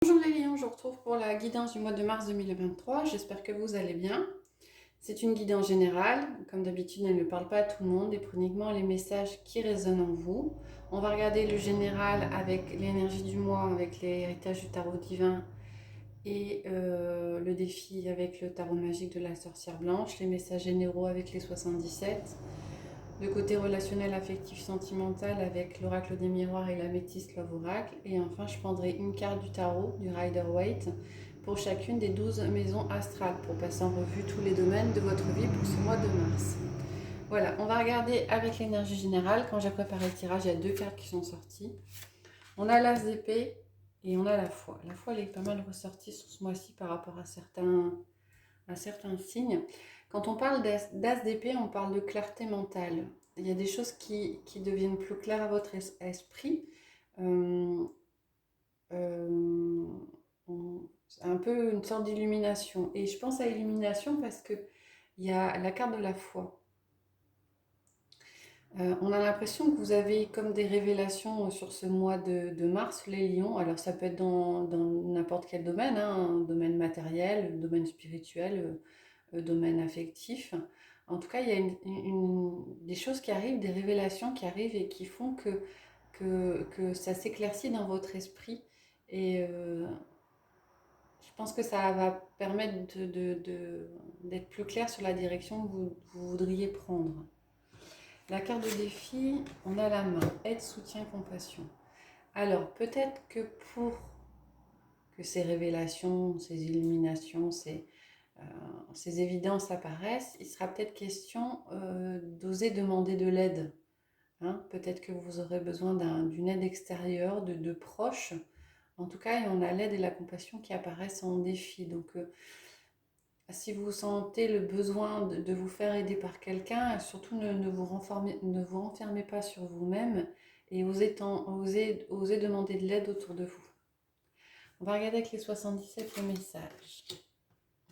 Bonjour les lions, je vous retrouve pour la guidance du mois de mars 2023. J'espère que vous allez bien. C'est une guidance générale. Comme d'habitude, elle ne parle pas à tout le monde et prend uniquement les messages qui résonnent en vous. On va regarder le général avec l'énergie du mois, avec l'héritage du tarot divin et le défi avec le tarot magique de la sorcière blanche, les messages généraux avec les 77. Le côté relationnel, affectif, sentimental avec l'oracle des miroirs et l'améthyste Love Oracle. Et enfin, je prendrai une carte du tarot, du Rider-Waite, pour chacune des 12 maisons astrales, pour passer en revue tous les domaines de votre vie pour ce mois de mars. Voilà, on va regarder avec l'énergie générale. Quand j'ai préparé le tirage, il y a deux cartes qui sont sorties. On a l'As d'épée et on a la foi. La foi, elle est pas mal ressortie sur ce mois-ci par rapport à certains signes. Quand on parle d'as d'épée, on parle de clarté mentale. Il y a des choses qui deviennent plus claires à votre esprit. Euh, euh, c'est un peu une sorte d'illumination. Et je pense à illumination parce que il y a la carte de la foi. On a l'impression que vous avez comme des révélations sur ce mois de mars, les lions. Alors ça peut être dans n'importe quel domaine, hein, un domaine matériel, un domaine spirituel, domaine affectif. En tout cas, il y a des choses qui arrivent, des révélations qui arrivent et qui font que ça s'éclaircit dans votre esprit. Et je pense que ça va permettre d'être plus clair sur la direction que vous voudriez prendre. La carte de défi, on a la main, aide, soutien, compassion. Alors, peut-être que pour que ces révélations, ces illuminations, ces évidences apparaissent, il sera peut-être question d'oser demander de l'aide. Hein. Peut-être que vous aurez besoin d'une aide extérieure, de proches. En tout cas, on a l'aide et la compassion qui apparaissent en défi. Donc, si vous sentez le besoin de vous faire aider par quelqu'un, surtout ne vous renfermez pas sur vous-même et osez demander de l'aide autour de vous. On va regarder avec les 77 le message.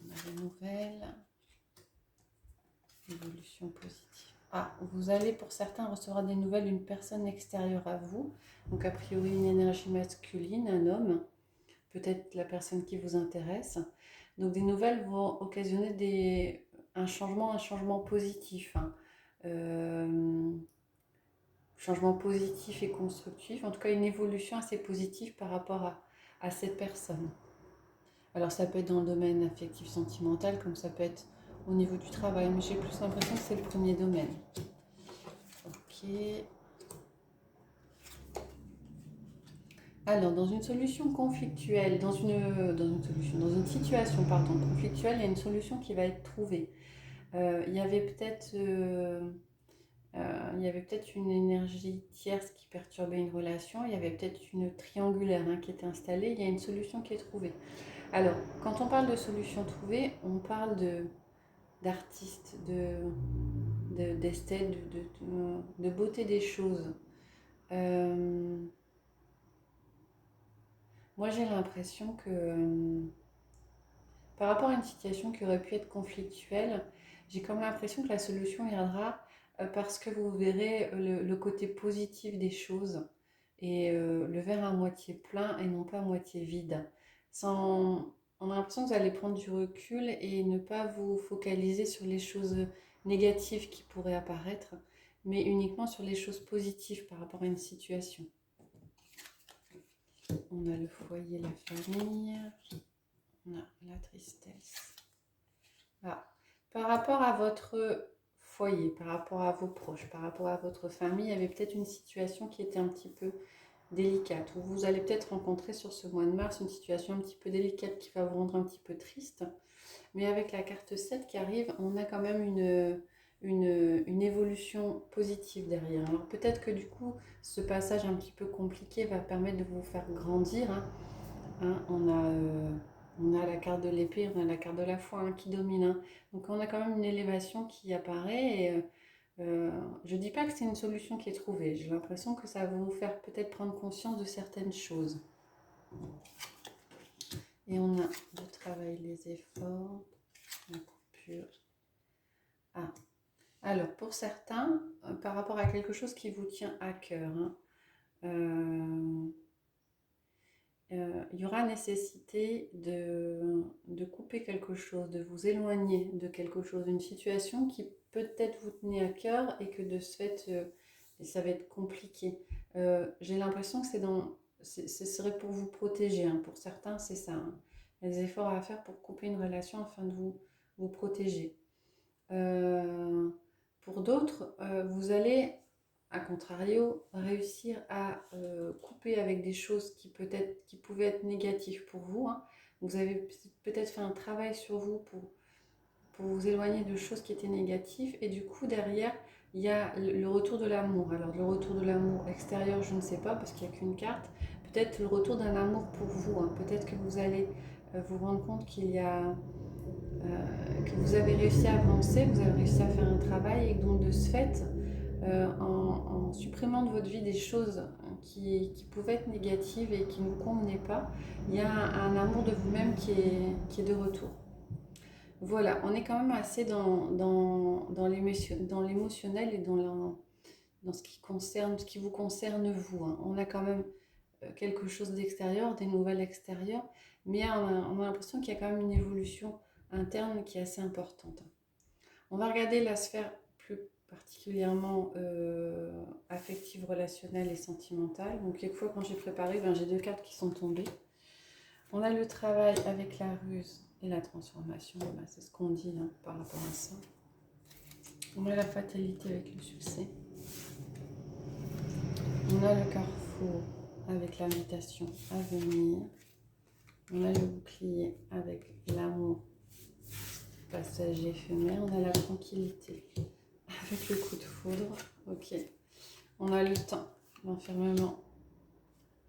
On a des nouvelles. Évolution positive. Ah, vous allez pour certains recevoir des nouvelles d'une personne extérieure à vous. Donc a priori une énergie masculine, un homme, peut-être la personne qui vous intéresse. Donc des nouvelles vont occasionner un changement positif. Hein. Changement positif et constructif. En tout cas une évolution assez positive par rapport à cette personne. Alors ça peut être dans le domaine affectif sentimental comme ça peut être au niveau du travail, mais j'ai plus l'impression que c'est le premier domaine. Ok. Alors, dans une solution conflictuelle, dans une situation pardon, conflictuelle, il y a une solution qui va être trouvée. Il y avait peut-être une énergie tierce qui perturbait une relation, il y avait peut-être une triangulaire hein, qui était installée, il y a une solution qui est trouvée. Alors, quand on parle de solution trouvée, on parle d'artiste, d'esthète, de beauté des choses. Euh, Moi, j'ai l'impression que par rapport à une situation qui aurait pu être conflictuelle, j'ai comme l'impression que la solution viendra parce que vous verrez le côté positif des choses et le verre à moitié plein et non pas à moitié vide. On a l'impression que vous allez prendre du recul et ne pas vous focaliser sur les choses négatives qui pourraient apparaître, mais uniquement sur les choses positives par rapport à une situation. On a le foyer, la famille, on a la tristesse. Ah. Par rapport à votre foyer, par rapport à vos proches, par rapport à votre famille, il y avait peut-être une situation qui était un petit peu délicate, ou vous allez peut-être rencontrer sur ce mois de mars une situation un petit peu délicate qui va vous rendre un petit peu triste. Mais avec la carte 7 qui arrive, on a quand même une évolution positive derrière. Alors peut-être que du coup, ce passage un petit peu compliqué va permettre de vous faire grandir. Hein. Hein, on a la carte de l'épée, on a la carte de la foi hein, qui domine. Hein. Donc on a quand même une élévation qui apparaît. Et, je ne dis pas que c'est une solution qui est trouvée. J'ai l'impression que ça va vous faire peut-être prendre conscience de certaines choses. Et on a le travail, les efforts, la coupure. Ah, alors pour certains, par rapport à quelque chose qui vous tient à cœur, hein, il y aura nécessité de couper quelque chose, de vous éloigner de quelque chose, une situation qui peut-être vous tenait à cœur et que de ce fait, ça va être compliqué. J'ai l'impression que ce serait pour vous protéger, hein. Pour certains, c'est ça, hein. Il y a des efforts à faire pour couper une relation afin de vous protéger. Euh, pour d'autres, vous allez, à contrario, réussir à couper avec des choses qui pouvaient être négatives pour vous, hein. Vous avez peut-être fait un travail sur vous pour vous éloigner de choses qui étaient négatives. Et du coup, derrière, il y a le retour de l'amour. Alors, le retour de l'amour extérieur, je ne sais pas, parce qu'il n'y a qu'une carte. Peut-être le retour d'un amour pour vous, hein. Peut-être que vous allez vous rendre compte que vous avez réussi à avancer, vous avez réussi à faire un travail et donc de ce fait, en supprimant de votre vie des choses qui pouvaient être négatives et qui ne vous convenaient pas, il y a un amour de vous-même qui est de retour. Voilà, on est quand même assez dans l'émotionnel et dans ce qui vous concerne vous, hein. On a quand même quelque chose d'extérieur, des nouvelles extérieures, mais on a l'impression qu'il y a quand même une évolution interne qui est assez importante. On va regarder la sphère plus particulièrement affective, relationnelle et sentimentale. Donc quelquefois quand j'ai préparé, j'ai deux cartes qui sont tombées. On a le travail avec la ruse et la transformation, c'est ce qu'on dit, hein, par rapport à ça. On a la fatalité avec le succès. On a le carrefour avec l'invitation à venir. On a le bouclier avec l'amour passager éphémère. On a la tranquillité avec le coup de foudre. Ok. On a le temps, l'enfermement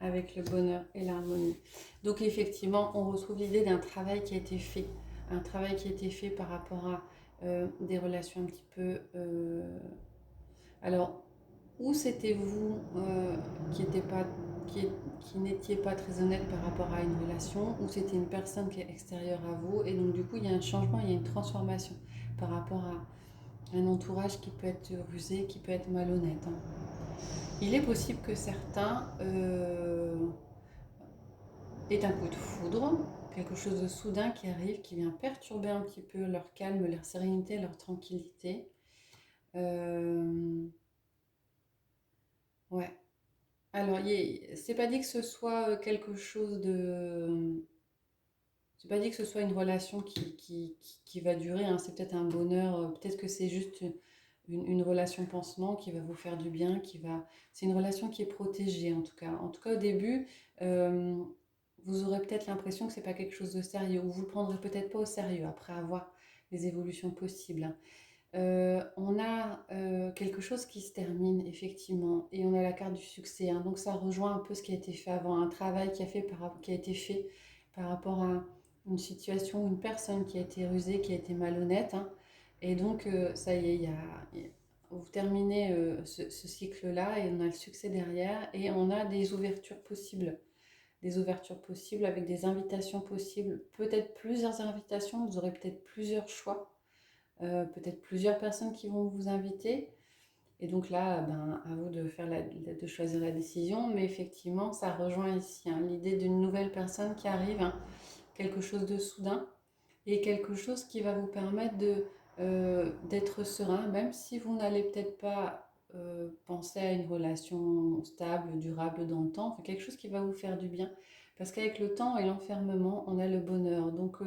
avec le bonheur et l'harmonie. Donc effectivement, on retrouve l'idée d'un travail qui a été fait. Un travail qui a été fait par rapport à des relations un petit peu... Alors, ou c'était vous qui n'étiez pas très honnête par rapport à une relation, ou c'était une personne qui est extérieure à vous, et donc du coup il y a un changement, il y a une transformation par rapport à un entourage qui peut être rusé, qui peut être malhonnête, hein. Il est possible que certains aient un coup de foudre, quelque chose de soudain qui arrive, qui vient perturber un petit peu leur calme, leur sérénité, leur tranquillité. Ouais. Alors, c'est pas dit que ce soit quelque chose de... C'est pas dit que ce soit une relation qui va durer, hein. C'est peut-être un bonheur, peut-être que c'est juste une relation pansement qui va vous faire du bien, C'est une relation qui est protégée en tout cas. En tout cas, au début, euh, vous aurez peut-être l'impression que c'est pas quelque chose de sérieux, ou vous le prendrez peut-être pas au sérieux après avoir les évolutions possibles, hein. On a quelque chose qui se termine effectivement et on a la carte du succès, hein. Donc ça rejoint un peu ce qui a été fait avant, un travail qui a été fait par rapport à une situation, une personne qui a été rusée, qui a été malhonnête, hein. Et donc ça y est, vous terminez ce cycle-là et on a le succès derrière et on a des ouvertures possibles avec des invitations possibles, peut-être plusieurs invitations, vous aurez peut-être plusieurs choix, peut-être plusieurs personnes qui vont vous inviter. Et donc là, à vous de choisir la décision. Mais effectivement, ça rejoint ici, hein, l'idée d'une nouvelle personne qui arrive, hein, quelque chose de soudain et quelque chose qui va vous permettre d'être serein, même si vous n'allez peut-être pas penser à une relation stable, durable dans le temps. Enfin, quelque chose qui va vous faire du bien. Parce qu'avec le temps et l'enfermement, on a le bonheur. Donc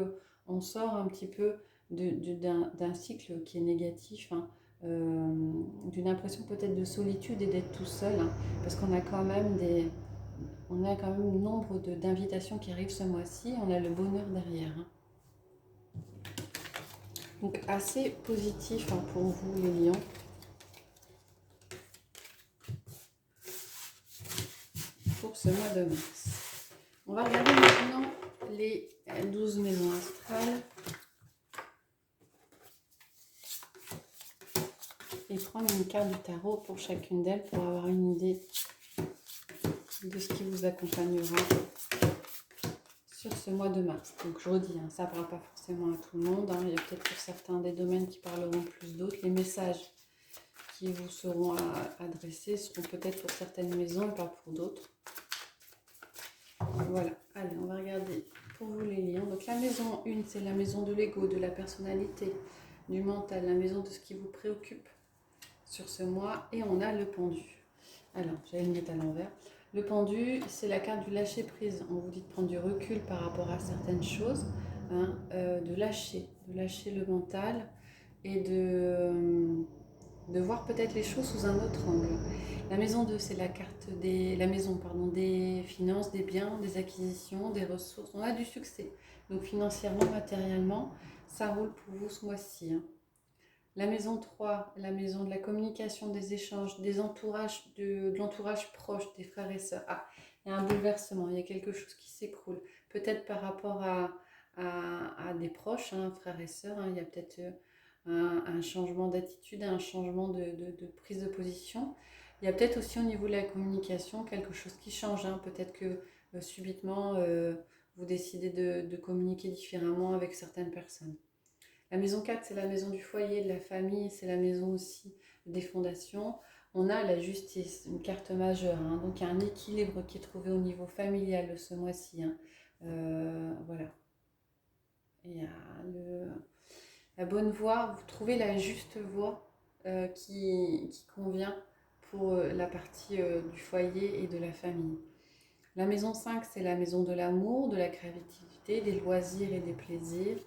on sort un petit peu d'un cycle qui est négatif, hein, d'une impression peut-être de solitude et d'être tout seul, hein, parce qu'on a quand même nombre d'invitations qui arrivent ce mois-ci, on a le bonheur derrière, hein. Donc assez positif, hein, pour vous les lions. Pour ce mois de mars. On va regarder maintenant les 12 maisons astrales. Et prendre une carte du tarot pour chacune d'elles pour avoir une idée de ce qui vous accompagnera sur ce mois de mars. Donc je redis, hein, ça ne parle pas forcément à tout le monde, hein. Il y a peut-être pour certains des domaines qui parleront plus d'autres. Les messages qui vous seront adressés seront peut-être pour certaines maisons et pas pour d'autres. Voilà. Allez, on va regarder pour vous les lions. Donc la maison 1, c'est la maison de l'ego, de la personnalité, du mental, la maison de ce qui vous préoccupe sur ce mois. Et on a le pendu. Alors, j'allais le mettre à l'envers. Le pendu, c'est la carte du lâcher prise. On vous dit de prendre du recul par rapport à certaines choses, hein, de lâcher le mental et de voir peut-être les choses sous un autre angle. La maison 2, c'est la carte la maison, pardon, des finances, des biens, des acquisitions, des ressources. On a du succès. Donc financièrement, matériellement, ça roule pour vous ce mois-ci, hein. La maison 3, la maison de la communication, des échanges, des entourages, de l'entourage proche, des frères et sœurs. Ah, il y a un bouleversement, il y a quelque chose qui s'écroule. Peut-être par rapport à des proches, hein, frères et sœurs, hein, il y a peut-être un changement d'attitude, un changement de prise de position. Il y a peut-être aussi au niveau de la communication quelque chose qui change, hein. Peut-être que subitement vous décidez de communiquer différemment avec certaines personnes. La maison 4, c'est la maison du foyer, de la famille, c'est la maison aussi des fondations. On a la justice, une carte majeure, hein. Donc il y a un équilibre qui est trouvé au niveau familial ce mois-ci, hein. Voilà. Il y a la bonne voie, vous trouvez la juste voie qui convient pour la partie du foyer et de la famille. La maison 5, c'est la maison de l'amour, de la créativité, des loisirs et des plaisirs.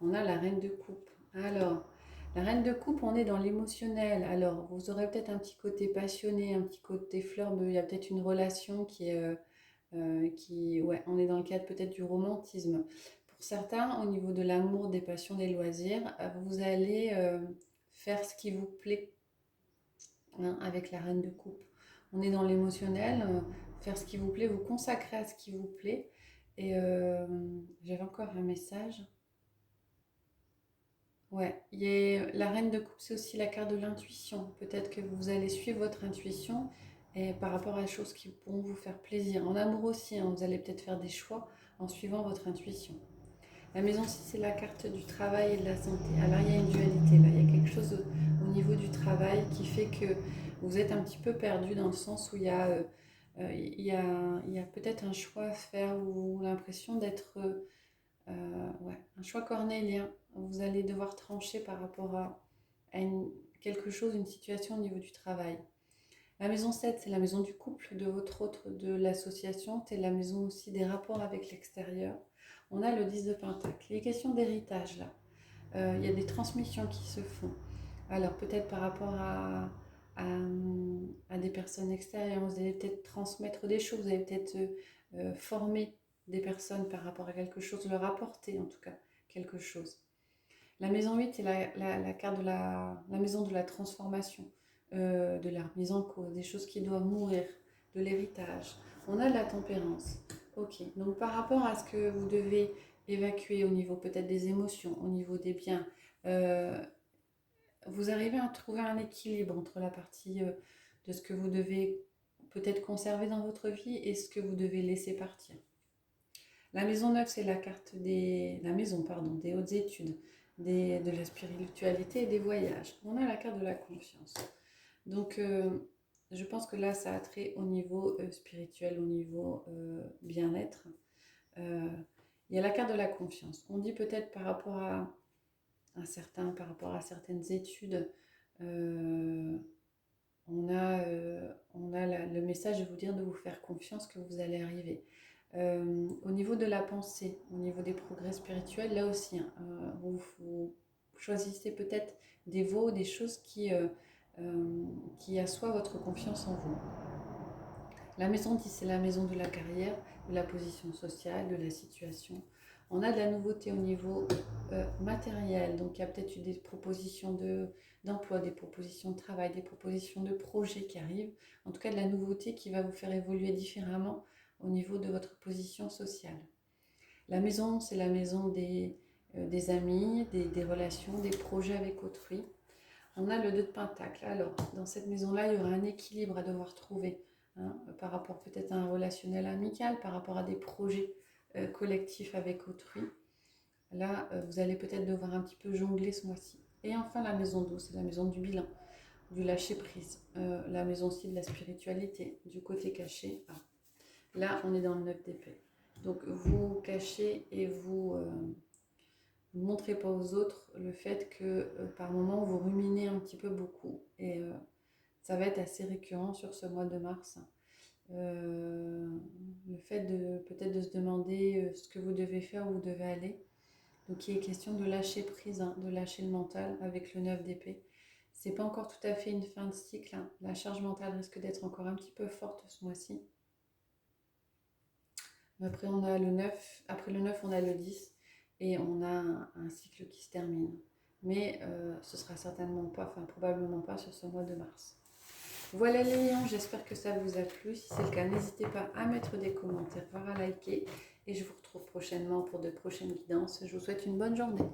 On a la reine de coupe. Alors, la reine de coupe, on est dans l'émotionnel. Alors, vous aurez peut-être un petit côté passionné, un petit côté fleur bleue. Il y a peut-être une relation ouais, on est dans le cadre peut-être du romantisme. Pour certains, au niveau de l'amour, des passions, des loisirs, vous allez faire ce qui vous plaît, hein, avec la reine de coupe. On est dans l'émotionnel, faire ce qui vous plaît, vous consacrer à ce qui vous plaît. Et j'avais encore un message. Ouais, la reine de coupe, c'est aussi la carte de l'intuition. Peut-être que vous allez suivre votre intuition et par rapport à des choses qui pourront vous faire plaisir. En amour aussi, hein, vous allez peut-être faire des choix en suivant votre intuition. La maison 6, c'est la carte du travail et de la santé. Alors, il y a une dualité là. Il y a quelque chose au niveau du travail qui fait que vous êtes un petit peu perdu dans le sens où il y a peut-être un choix à faire ou l'impression d'être ouais, un choix cornélien. Vous allez devoir trancher par rapport à quelque chose, une situation au niveau du travail. La maison 7, c'est la maison du couple, de votre autre, de l'association. C'est la maison aussi des rapports avec l'extérieur. On a le 10 de Pentacle. Les questions d'héritage, là. Il y a des transmissions qui se font. Alors, peut-être par rapport à des personnes extérieures, vous allez peut-être transmettre des choses, vous allez peut-être former des personnes par rapport à quelque chose, leur apporter en tout cas quelque chose. La maison 8 est la carte de la maison de la transformation, de la mise en cause, des choses qui doivent mourir, de l'héritage. On a de la tempérance. Ok, donc par rapport à ce que vous devez évacuer au niveau peut-être des émotions, au niveau des biens, euh, vous arrivez à trouver un équilibre entre la partie de ce que vous devez peut-être conserver dans votre vie et ce que vous devez laisser partir. La maison 9, c'est la carte la maison, pardon, des hautes études, de la spiritualité et des voyages. On a la carte de la confiance. Donc, je pense que là, ça a trait au niveau spirituel, au niveau bien-être. Il y a la carte de la confiance. On dit peut-être par rapport par rapport à certaines études, on a le message de vous dire de vous faire confiance que vous allez arriver. Au niveau de la pensée, au niveau des progrès spirituels, là aussi, hein, vous choisissez peut-être des voies, des choses qui assoient votre confiance en vous. La maison 10, c'est la maison de la carrière, de la position sociale, de la situation. On a de la nouveauté au niveau matériel, donc il y a peut-être eu des propositions d'emploi, des propositions de travail, des propositions de projets qui arrivent. En tout cas, de la nouveauté qui va vous faire évoluer différemment au niveau de votre position sociale. La maison, c'est la maison des amis, des relations, des projets avec autrui. On a le 2 de Pentacle. Alors, dans cette maison-là, il y aura un équilibre à devoir trouver, hein, par rapport peut-être à un relationnel amical, par rapport à des projets collectifs avec autrui. Là, vous allez peut-être devoir un petit peu jongler ce mois-ci. Et enfin, la maison 12, c'est la maison du bilan, du lâcher-prise, la maison aussi de la spiritualité, du côté caché. Ah. Là, on est dans le 9 d'épée. Donc vous cachez et vous ne montrez pas aux autres le fait que par moment vous ruminez un petit peu beaucoup. Et ça va être assez récurrent sur ce mois de mars. Le fait de peut-être de se demander ce que vous devez faire, où vous devez aller. Donc il est question de lâcher prise, hein, de lâcher le mental avec le 9 d'épée. C'est pas encore tout à fait une fin de cycle, hein. La charge mentale risque d'être encore un petit peu forte ce mois-ci. Après on a le 9, après le 9 on a le 10 et on a un cycle qui se termine. Mais ce sera certainement pas, enfin probablement pas sur ce mois de mars. Voilà les lions, j'espère que ça vous a plu. Si c'est le cas, n'hésitez pas à mettre des commentaires, voire à liker. Et je vous retrouve prochainement pour de prochaines guidances. Je vous souhaite une bonne journée.